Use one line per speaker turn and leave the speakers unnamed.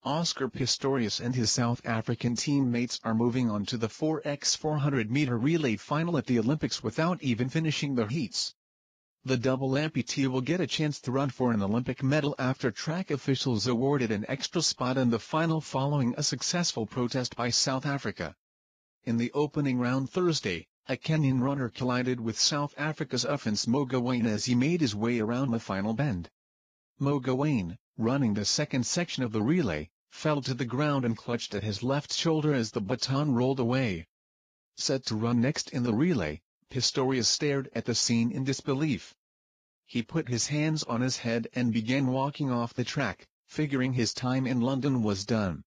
Oscar Pistorius and his South African teammates are moving on to the 4x400-meter relay final at the Olympics without even finishing their heats. The double amputee will get a chance to run for an Olympic medal after track officials awarded an extra spot in the final following a successful protest by South Africa. In the opening round Thursday, a Kenyan runner collided with South Africa's Offense Mogoane as he made his way around the final bend. Mogoane, running the second section of the relay, fell to the ground and clutched at his left shoulder as the baton rolled away. Set to run next in the relay, Pistorius stared at the scene in disbelief. He put his hands on his head and began walking off the track, figuring his time in London was done.